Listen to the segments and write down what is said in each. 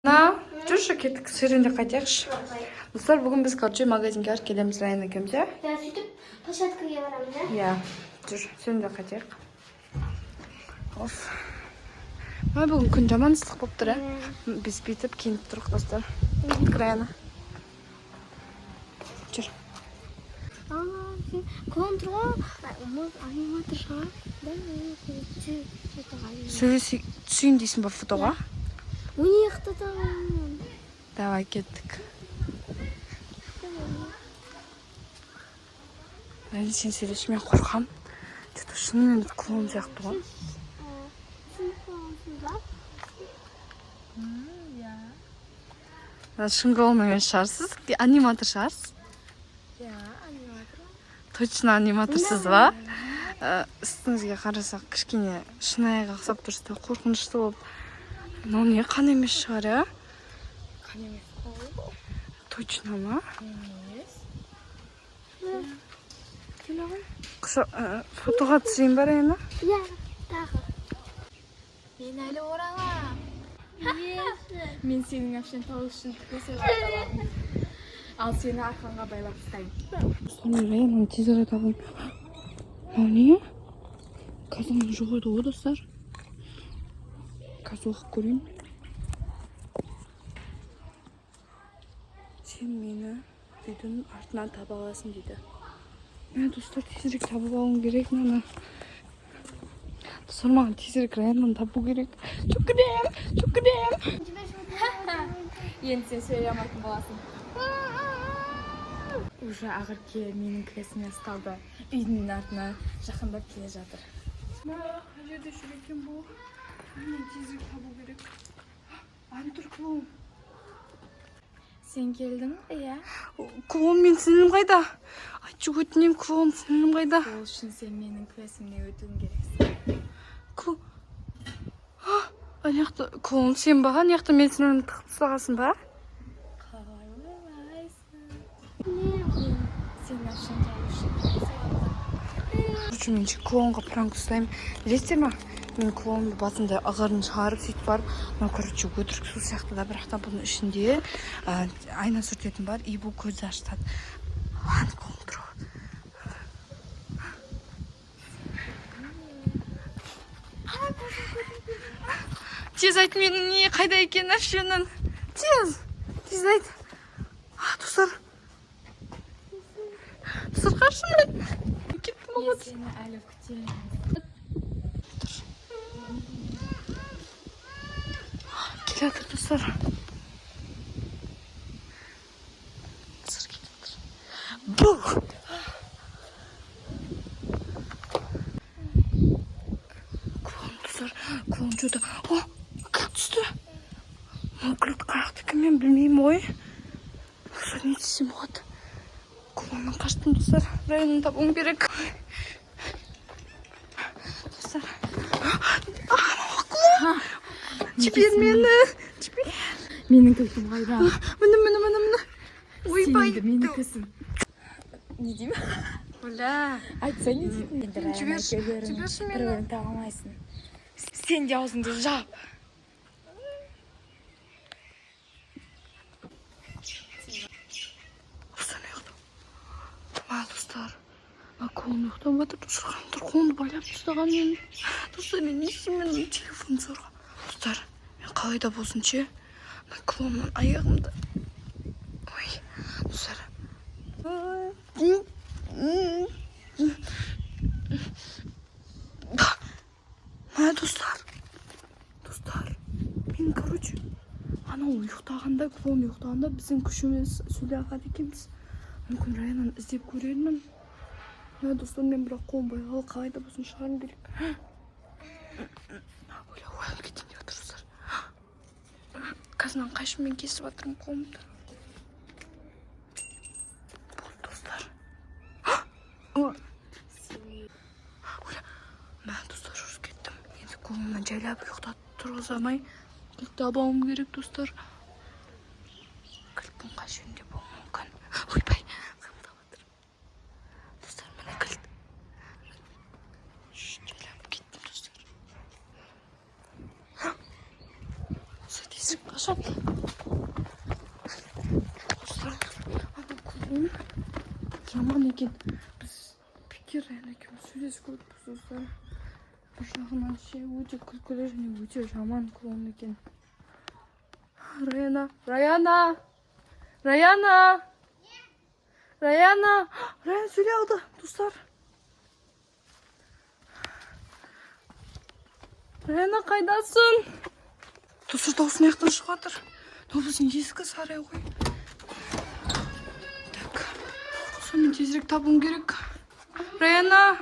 Жүрші кеттік сөрінде қайтайықшы. Достар, бүгін біз короче магазинге арып келеміз Райан екеуміз, иә? Я сөйтіп площадкаға барамын, да? Иә. Жүр, сөрінде қайтайық. Оф. Бүгін күн жаман ыстық болып тұр, ә? Біз бүйтіп киініп тұрық, достар. Кеттік Райана. Жүр. Контур аниматор шығар. Түсейін дейсің ба фотоға? Университеттен. Давай, кеттік. Сен сөйлеші, мен қорқам. Что-то шынымен клоун сияқты ғой. Шын клоун емес шығарсыз, аниматор шығарсыз? Иә, аниматор. Точно аниматорсыз ба? Үстіңізге қарасақ, кішкене шынайыға ұқсап тұрсыз, қорқынышты болып. Но не қан емес шығар, ә? Қан емес қой. Точно ма? Емес. Фотоға түсейін бар ені? Иә, тағы. Мен әлі оралам. Мен сенің әпшен тауы үшін көсіп жаталамын. Ал сені арқанға байлап ұстаймын. Соны Райанның тезірі табын. Мау не? Қазір жоқ еді ғой, достар. Қазір оқып көрейін. Сен мені үйдің артынан таба аласың дейді. Достар, тезірек табып алуым керек мені. Достар, маған тезірек Райаннан табу керек. Чөкірем. Енді сен сөйлей алмайтын боласың. Уже ағырке менің кіресіме ұсталды. Үйдің артына жақындап келе жатыр. Қай жерде жүр екен бұл? Мен тезірек табу керек. Антур клоун. Сен келдің бе, иә? Клоун, мен сіңілім қайда? Айтшы өтінем, клоун, сіңілім қайда? Ол үшін сен менің кіресімне өтуің керексің. Аяқты клоун сен ба? Аяқты мен сіңілімді тығып тастағасын ба? Қалай ойлайсың? Сен әпшен тауы үшін Мен клоунға пранк ұстаймын. Білесіздер ма? Мен клоунды басында ағырын шығарып сөйтіп барып, короче, өтірік су сияқты да, бірақтан бұның ішінде айна сүртетін бар, и бұл көзді ашытады. Лан контрол. Тез айт, менің не қайда екен әпшенің. Тез айт. Достар. Достар, қаршымен. Кеттім Мен сені әлі күтемін. Келе жатыр, достар. Достар, кетіп жатыр. Бұл! Клоун, достар. Клоун жоды. Кілт түсті. Кілт қаяқтікі мен білмеймін ғой. Достар, не десем болады? Клоуннан қаштым, достар. Райанын табуым керек. Достар. Клоун! Жібер мені. Менің кілтім қайда? Міне. Ойбай. Сенді менің кісін. Не деймін? Оля. Айтса не деймін? Жіберші мені. Бір-бірін таға алмайсың. Сен де аузыңды жап. Достар, клоун ұйықтап жатыр. Достар, қолымды байлап ұстаған мен. Достар, мен не істеймін? Менің телефон зорға. Достар, мен қалай да болсын ше. Клоуннан аяғымды. Ой, достар. Достар, мен, короче, анау ұйықтағанда, клоун ұйықтағанда біздің күшіміз сөйлей алады екенбіз. Мүмкін Райаннан іздеп көрермін. Достар, мен бірақ қолым байлағалы қалай да болсын шығарым керек. Оля, оянып кетейін деп отыр, достар. Қазынан қайшымен кесіп жатырмын қолымды. Болды, достар. Оля, мен, достар, жүріп кеттім. Енді қолымнан жайлап ұйықтатып тұрғызамай. Кілтті алуым керек, достар. Кілттің қай жерінде болуы мүмкін. Ойбай. Тезірек қашан. Жаман екен. Біз Пекер Раяна екеуміз сөйлесіп көрдік достар. Бір жағынан ше өте күлкілі және өте жаман клоун екен. Раяна. Раяна сөйлей алды достар. Раяна қайдасың? Достар даусын аяқтан шығып жатыр. Бұл біздің ескі сарай ғой. Так. Соны тезірек табуым керек. Раяна.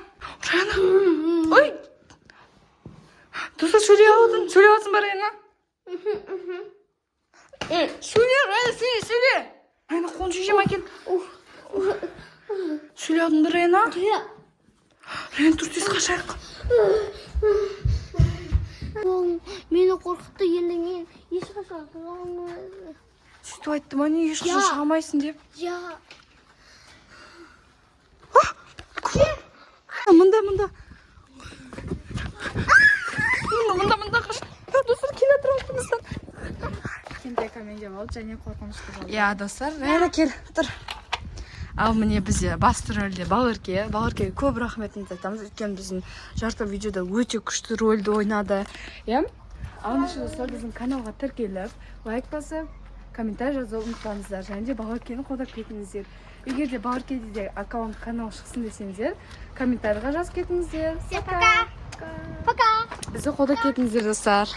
Ой! Достар сөйлей алатын ба Раяна? Сөйле, Раяна, сөйле. Раяна, қолын шешем әкел. Сөйлей алдың ба Раяна? Раяна, тұр тез қашайық. Мені қорқытты, енді мен ешқашан шыға алмаймын. Сөйтіп айтты ма, не ешқашан шыға алмайсың деп? Мында. Мында қаш. Достар, келе тұрмын. Кентай комедия болды және қорқынышты болды. Я, достар, Раяна кел, тұр. Ал міне бізде басты рөлде Балерке. Балеркеге көп рахметімізді айтамыз. Өйткені біздің жарты видеода өте күшті рөлді ойнады. Ал неше достар, біздің каналға тіркеліп, лайк басып, комментарий жазуды ұмытпаңыздар. Және де Балеркені қолдап кетіңіздер. Егер де Балеркеде де аккаунт канал шықсын десеңіздер, комментарийға жазып кетіңіздер. Пока. Бізді қолдап кетіңіздер достар.